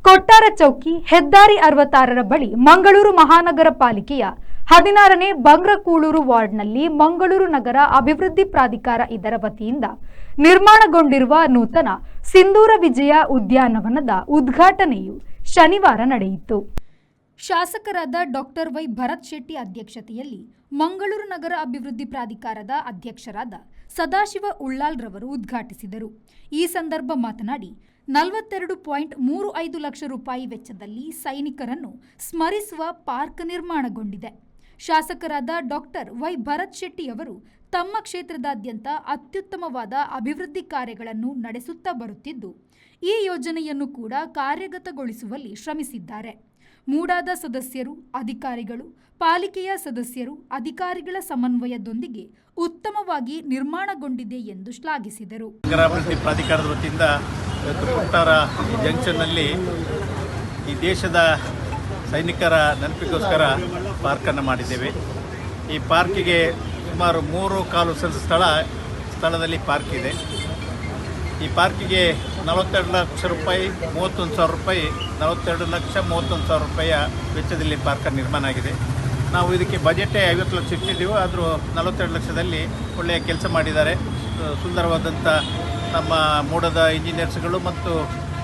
ಕೊಟ್ಟಾರ ಚೌಕಿ ಹೆದ್ದಾರಿ 66ರ ಬಳಿ ಮಂಗಳೂರು ಮಹಾನಗರ ಪಾಲಿಕೆಯ 16ನೇ ಬಂಗ್ರಕೂಳೂರು ವಾರ್ಡ್ನಲ್ಲಿ ಮಂಗಳೂರು ನಗರ ಅಭಿವೃದ್ಧಿ ಪ್ರಾಧಿಕಾರ ಇದರ ವತಿಯಿಂದ ನಿರ್ಮಾಣಗೊಂಡಿರುವ ನೂತನ ಸಿಂಧೂರ ವಿಜಯ ಉದ್ಯಾನವನದ ಉದ್ಘಾಟನೆಯು ಶನಿವಾರ ನಡೆಯಿತು. ಶಾಸಕರಾದ ಡಾಕ್ಟರ್ ವೈ ಭರತ್ ಶೆಟ್ಟಿ ಅಧ್ಯಕ್ಷತೆಯಲ್ಲಿ ಮಂಗಳೂರು ನಗರ ಅಭಿವೃದ್ಧಿ ಪ್ರಾಧಿಕಾರದ ಅಧ್ಯಕ್ಷರಾದ ಸದಾಶಿವ ಉಳ್ಳಾಲ್ ರವರು ಉದ್ಘಾಟಿಸಿದರು. ಈ ಸಂದರ್ಭ ಮಾತನಾಡಿ 42.35 ಲಕ್ಷ ರೂಪಾಯಿ ವೆಚ್ಚದಲ್ಲಿ ಸೈನಿಕರನ್ನು ಸ್ಮರಿಸುವ ಪಾರ್ಕ್ ನಿರ್ಮಾಣಗೊಂಡಿದೆ. ಶಾಸಕರಾದ ಡಾಕ್ಟರ್ ವೈ ಭರತ್ ಶೆಟ್ಟಿ ಅವರು ತಮ್ಮ ಕ್ಷೇತ್ರದಾದ್ಯಂತ ಅತ್ಯುತ್ತಮವಾದ ಅಭಿವೃದ್ಧಿ ಕಾರ್ಯಗಳನ್ನು ನಡೆಸುತ್ತಾ ಬರುತ್ತಿದ್ದು, ಈ ಯೋಜನೆಯನ್ನು ಕೂಡ ಕಾರ್ಯಗತಗೊಳಿಸುವಲ್ಲಿ ಶ್ರಮಿಸಿದ್ದಾರೆ. ಮೂಡಾದ ಸದಸ್ಯರು, ಅಧಿಕಾರಿಗಳು, ಪಾಲಿಕೆಯ ಸದಸ್ಯರು, ಅಧಿಕಾರಿಗಳ ಸಮನ್ವಯದೊಂದಿಗೆ ಉತ್ತಮವಾಗಿ ನಿರ್ಮಾಣಗೊಂಡಿದೆ ಎಂದು ಶ್ಲಾಘಿಸಿದರು. ನಗರಾಭಿವೃದ್ಧಿ ಪ್ರಾಧಿಕಾರದ ವತಿಯಿಂದ ಕೊಟ್ಟಾರ ಜಂಕ್ಷನ್ನಲ್ಲಿ ಈ ದೇಶದ ಸೈನಿಕರ ನೆನಪಿಗೋಸ್ಕರ ಪಾರ್ಕನ್ನು ಮಾಡಿದ್ದೇವೆ. ಈ ಪಾರ್ಕಿಗೆ ಸುಮಾರು 3.25 ಸೆಂಟ್ಸ್ ಸ್ಥಳದಲ್ಲಿ ಪಾರ್ಕ್ ಇದೆ. ಈ ಪಾರ್ಕಿಗೆ 42 ಲಕ್ಷ ರೂಪಾಯಿ 31 ಸಾವಿರ ರೂಪಾಯಿ 42 ಲಕ್ಷ 31 ಸಾವಿರ ರೂಪಾಯಿಯ ವೆಚ್ಚದಲ್ಲಿ ಪಾರ್ಕ್ ನಿರ್ಮಾಣ ಆಗಿದೆ. ನಾವು ಇದಕ್ಕೆ ಬಜೆಟೇ 50 ಲಕ್ಷ ಇಟ್ಟಿದ್ದೀವಿ, ಆದರೂ 42 ಲಕ್ಷದಲ್ಲಿ ಒಳ್ಳೆಯ ಕೆಲಸ ಮಾಡಿದ್ದಾರೆ. ಸುಂದರವಾದಂಥ ನಮ್ಮ ಮೂಡದ ಇಂಜಿನಿಯರ್ಸ್ಗಳು ಮತ್ತು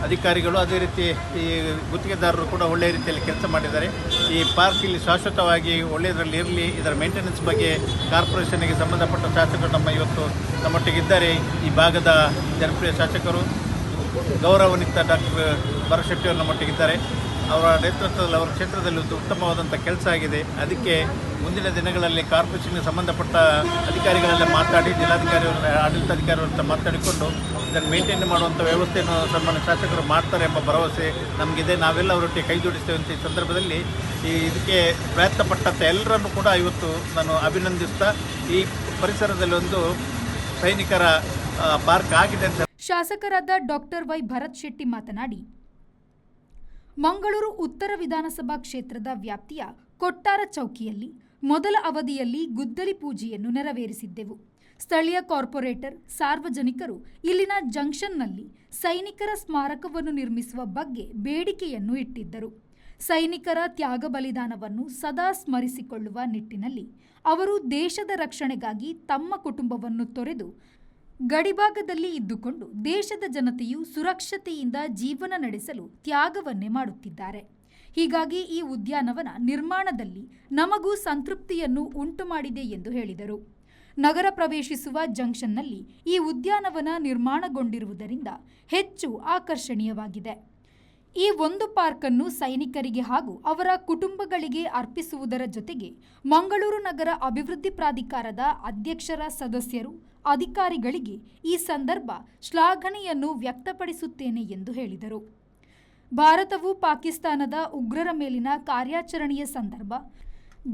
ಅಧಿಕಾರಿಗಳು, ಅದೇ ರೀತಿ ಈ ಗುತ್ತಿಗೆದಾರರು ಕೂಡ ಒಳ್ಳೆಯ ರೀತಿಯಲ್ಲಿ ಕೆಲಸ ಮಾಡಿದ್ದಾರೆ. ಈ ಪಾರ್ಕ್ ಇಲ್ಲಿ ಶಾಶ್ವತವಾಗಿ ಒಳ್ಳೆಯದರಲ್ಲಿ ಇರಲಿ, ಇದರ ಮೇಂಟೆನೆನ್ಸ್ ಬಗ್ಗೆ ಕಾರ್ಪೊರೇಷನ್ಗೆ ಸಂಬಂಧಪಟ್ಟ ಶಾಸಕರು ಇವತ್ತು ನಮ್ಮೊಟ್ಟಿಗಿದ್ದಾರೆ. ಈ ಭಾಗದ ಜನಪ್ರಿಯ ಶಾಸಕರು ಗೌರವಾನ್ವಿತ ಡಾಕ್ಟರ್ ಭರತ್ ಶೆಟ್ಟಿ ಅವರು ನಮ್ಮೊಟ್ಟಿಗಿದ್ದಾರೆ. ಅವರ ನೇತೃತ್ವದಲ್ಲಿ ಅವರ ಕ್ಷೇತ್ರದಲ್ಲಿ ಒಂದು ಉತ್ತಮವಾದಂಥ ಕೆಲಸ ಆಗಿದೆ. ಅದಕ್ಕೆ ಮುಂದಿನ ದಿನಗಳಲ್ಲಿ ಕಾರ್ಪೊರೇಷನ್ಗೆ ಸಂಬಂಧಪಟ್ಟ ಅಧಿಕಾರಿಗಳೆಲ್ಲ ಮಾತಾಡಿ, ಜಿಲ್ಲಾಧಿಕಾರಿಯವರ ಆಡಳಿತಾಧಿಕಾರಿಯವರ ಮಾತಾಡಿಕೊಂಡು ಇದನ್ನು ಮೇಂಟೈನ್ ಮಾಡುವಂಥ ವ್ಯವಸ್ಥೆಯನ್ನು ಸನ್ಮಾನ್ಯ ಶಾಸಕರು ಮಾಡ್ತಾರೆ ಎಂಬ ಭರವಸೆ ನಮಗಿದೆ. ನಾವೆಲ್ಲ ಅವರೊಟ್ಟಿಗೆ ಕೈ ಜೋಡಿಸ್ತೇವೆ ಅಂತ ಈ ಸಂದರ್ಭದಲ್ಲಿ ಇದಕ್ಕೆ ಪ್ರಯತ್ನಪಟ್ಟಂಥ ಎಲ್ಲರನ್ನೂ ಕೂಡ ಇವತ್ತು ನಾನು ಅಭಿನಂದಿಸ್ತಾ, ಈ ಪರಿಸರದಲ್ಲಿ ಒಂದು ಸೈನಿಕರ ಪಾರ್ಕ್ ಆಗಿದೆ ಅಂತ. ಶಾಸಕರಾದ ಡಾಕ್ಟರ್ ವೈ ಭರತ್ ಶೆಟ್ಟಿ ಮಾತನಾಡಿ, ಮಂಗಳೂರು ಉತ್ತರ ವಿಧಾನಸಭಾ ಕ್ಷೇತ್ರದ ವ್ಯಾಪ್ತಿಯ ಕೊಟ್ಟಾರ ಚೌಕಿಯಲ್ಲಿ ಮೊದಲ ಅವಧಿಯಲ್ಲಿ ಗುದ್ದಲಿ ಪೂಜೆಯನ್ನು ನೆರವೇರಿಸಿದ್ದೆವು. ಸ್ಥಳೀಯ ಕಾರ್ಪೊರೇಟರ್, ಸಾರ್ವಜನಿಕರು ಇಲ್ಲಿನ ಜಂಕ್ಷನ್ನಲ್ಲಿ ಸೈನಿಕರ ಸ್ಮಾರಕವನ್ನು ನಿರ್ಮಿಸುವ ಬಗ್ಗೆ ಬೇಡಿಕೆಯನ್ನು ಇಟ್ಟಿದ್ದರು. ಸೈನಿಕರ ತ್ಯಾಗ ಬಲಿದಾನವನ್ನು ಸದಾ ಸ್ಮರಿಸಿಕೊಳ್ಳುವ ನಿಟ್ಟಿನಲ್ಲಿ ಅವರು ದೇಶದ ರಕ್ಷಣೆಗಾಗಿ ತಮ್ಮ ಕುಟುಂಬವನ್ನು ತೊರೆದು ಗಡಿಭಾಗದಲ್ಲಿ ಇದ್ದುಕೊಂಡು ದೇಶದ ಜನತೆಯು ಸುರಕ್ಷತೆಯಿಂದ ಜೀವನ ನಡೆಸಲು ತ್ಯಾಗವನ್ನೇ ಮಾಡುತ್ತಿದ್ದಾರೆ. ಹೀಗಾಗಿ ಈ ಉದ್ಯಾನವನ ನಿರ್ಮಾಣದಲ್ಲಿ ನಮಗೂ ಸಂತೃಪ್ತಿಯನ್ನು ಉಂಟು ಮಾಡಿದೆ ಎಂದು ಹೇಳಿದರು. ನಗರ ಪ್ರವೇಶಿಸುವ ಜಂಕ್ಷನ್ನಲ್ಲಿ ಈ ಉದ್ಯಾನವನ ನಿರ್ಮಾಣಗೊಂಡಿರುವುದರಿಂದ ಹೆಚ್ಚು ಆಕರ್ಷಣೀಯವಾಗಿದೆ. ಈ ಒಂದು ಪಾರ್ಕನ್ನು ಸೈನಿಕರಿಗೆ ಹಾಗೂ ಅವರ ಕುಟುಂಬಗಳಿಗೆ ಅರ್ಪಿಸುವುದರ ಜೊತೆಗೆ ಮಂಗಳೂರು ನಗರ ಅಭಿವೃದ್ಧಿ ಪ್ರಾಧಿಕಾರದ ಅಧ್ಯಕ್ಷರ ಸದಸ್ಯರು, ಅಧಿಕಾರಿಗಳಿಗೆ ಈ ಸಂದರ್ಭ ಶ್ಲಾಘನೆಯನ್ನು ವ್ಯಕ್ತಪಡಿಸುತ್ತೇನೆ ಎಂದು ಹೇಳಿದರು. ಭಾರತವು ಪಾಕಿಸ್ತಾನದ ಉಗ್ರರ ಮೇಲಿನ ಕಾರ್ಯಾಚರಣೆಯ ಸಂದರ್ಭ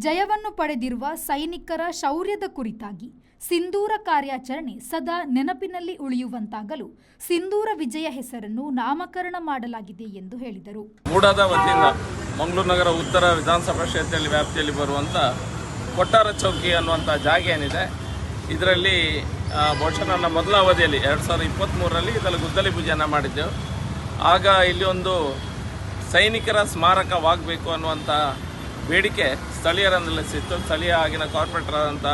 ಜಯವನ್ನು ಪಡೆದಿರುವ ಸೈನಿಕರ ಶೌರ್ಯದ ಕುರಿತಾಗಿ ಸಿಂಧೂರ ಕಾರ್ಯಾಚರಣೆ ಸದಾ ನೆನಪಿನಲ್ಲಿ ಉಳಿಯುವಂತಾಗಲು ಸಿಂಧೂರ ವಿಜಯ ಹೆಸರನ್ನು ನಾಮಕರಣ ಮಾಡಲಾಗಿದೆ ಎಂದು ಹೇಳಿದರು. ಮೂಡಾದ ವತಿಯಿಂದ ಮಂಗಳೂರು ನಗರ ಉತ್ತರ ವಿಧಾನಸಭಾ ಕ್ಷೇತ್ರದಲ್ಲಿ ವ್ಯಾಪ್ತಿಯಲ್ಲಿ ಬರುವಂಥ ಕೊಟ್ಟಾರ ಚೌಕಿ ಅನ್ನುವಂಥ ಜಾಗ ಏನಿದೆ, ಇದರಲ್ಲಿ ಬಹುಶಃ ನನ್ನ ಮೊದಲ ಅವಧಿಯಲ್ಲಿ 2023ರಲ್ಲಿ ಇದರಲ್ಲಿ ಗುದ್ದಲಿ ಪೂಜೆಯನ್ನು ಮಾಡಿದ್ದೆವು. ಆಗ ಇಲ್ಲಿ ಒಂದು ಸೈನಿಕರ ಸ್ಮಾರಕವಾಗಬೇಕು ಅನ್ನುವಂಥ ಬೇಡಿಕೆ ಸ್ಥಳೀಯರಲ್ಲಿ ಸಿಕ್ತು. ಸ್ಥಳೀಯ ಆಗಿನ ಕಾರ್ಪೊರೇಟರ್ ಆದಂಥ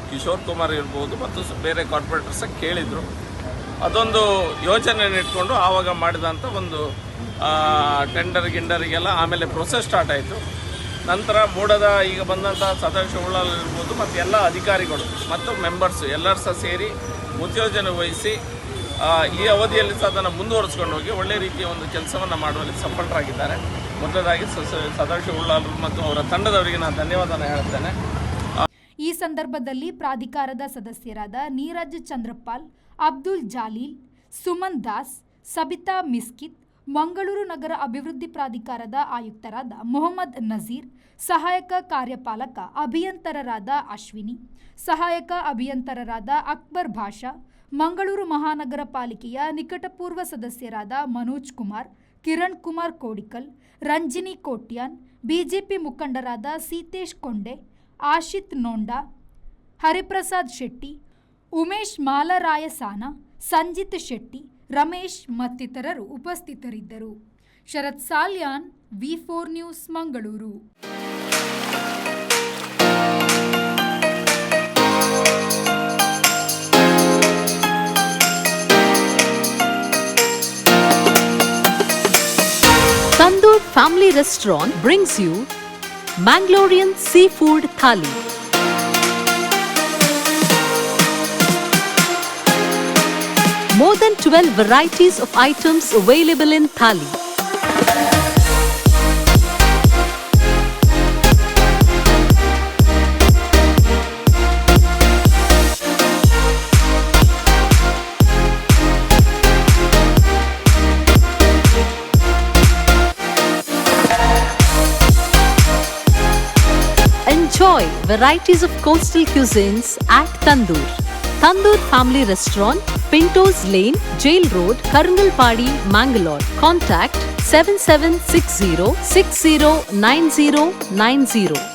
ಕಿಶೋರ್ ಕುಮಾರ್ ಇರ್ಬೋದು ಮತ್ತು ಬೇರೆ ಕಾರ್ಪೊರೇಟರ್ಸ ಕೇಳಿದರು. ಅದೊಂದು ಯೋಜನೆಯನ್ನು ಇಟ್ಕೊಂಡು ಆವಾಗ ಮಾಡಿದಂಥ ಒಂದು ಗಿಂಡರಿಗೆಲ್ಲ ಆಮೇಲೆ ಪ್ರೊಸೆಸ್ ಸ್ಟಾರ್ಟ್ ಆಯಿತು. ನಂತರ ಮೂಡದ ಈಗ ಬಂದಂಥ ಸದಾಶಿವ ಉಳ್ಳಾಲ್ ಇರ್ಬೋದು ಮತ್ತು ಎಲ್ಲ ಅಧಿಕಾರಿಗಳು ಮತ್ತು ಮೆಂಬರ್ಸು ಎಲ್ಲರೂ ಸಹ ಸೇರಿ ಮುನ್ಸೂಚನೆ ವಹಿಸಿ ಈ ಅವಧಿಯಲ್ಲಿ ಸಹ ಅದನ್ನು ಮುಂದುವರಿಸ್ಕೊಂಡು ಹೋಗಿ ಒಳ್ಳೆಯ ರೀತಿಯ ಒಂದು ಕೆಲಸವನ್ನು ಮಾಡುವಲ್ಲಿ ಸಫಲರಾಗಿದ್ದಾರೆ. ಮೊದಲದಾಗಿ ಸದಾಶಿವ ಉಳ್ಳಾಲ್ ಮತ್ತು ಅವರ ತಂಡದವರಿಗೆ ನಾನು ಧನ್ಯವಾದನ ಹೇಳುತ್ತೇನೆ. ಈ ಸಂದರ್ಭದಲ್ಲಿ ಪ್ರಾಧಿಕಾರದ ಸದಸ್ಯರಾದ ನೀರಜ್ ಚಂದ್ರಪಾಲ್, ಅಬ್ದುಲ್ ಜಾಲೀಲ್, ಸುಮನ್ ದಾಸ್, ಸಬಿತಾ ಮಿಸ್ಕಿತ್, ಮಂಗಳೂರು ನಗರ ಅಭಿವೃದ್ಧಿ ಪ್ರಾಧಿಕಾರದ ಆಯುಕ್ತರಾದ ಮೊಹಮ್ಮದ್ ನಜೀರ್, ಸಹಾಯಕ ಕಾರ್ಯಪಾಲಕ ಅಭಿಯಂತರರಾದ ಅಶ್ವಿನಿ, ಸಹಾಯಕ ಅಭಿಯಂತರರಾದ ಅಕ್ಬರ್ ಭಾಷಾ, ಮಂಗಳೂರು ಮಹಾನಗರ ಪಾಲಿಕೆಯ ನಿಕಟಪೂರ್ವ ಸದಸ್ಯರಾದ ಮನೋಜ್ ಕುಮಾರ್, ಕಿರಣ್ ಕುಮಾರ್ ಕೋಡಿಕಲ್, ರಂಜಿನಿ ಕೋಟ್ಯಾನ್, ಬಿಜೆಪಿ ಮುಖಂಡರಾದ ಸೀತೇಶ್ ಕೊಂಡೆ, ಆಶಿತ್ ನೋಂಡಾ, ಹರಿಪ್ರಸಾದ್ ಶೆಟ್ಟಿ, ಉಮೇಶ್ ಮಾಲರಾಯಸಾನ, ಸಂಜಿತ್ ಶೆಟ್ಟಿ, ರಮೇಶ್ ಮತ್ತಿತರರು ಉಪಸ್ಥಿತರಿದ್ದರು. Sharath Salian, V4 news, Mangaluru. Tandoor Family Restaurant brings you Mangalorean Seafood Thali. More than 12 varieties of items available in Thali. Enjoy varieties of coastal cuisines at Tandoor. Tandoor Family Restaurant, Pintos Lane, Jail Road, Karangalpadi, Mangalore. Contact 7760 609090.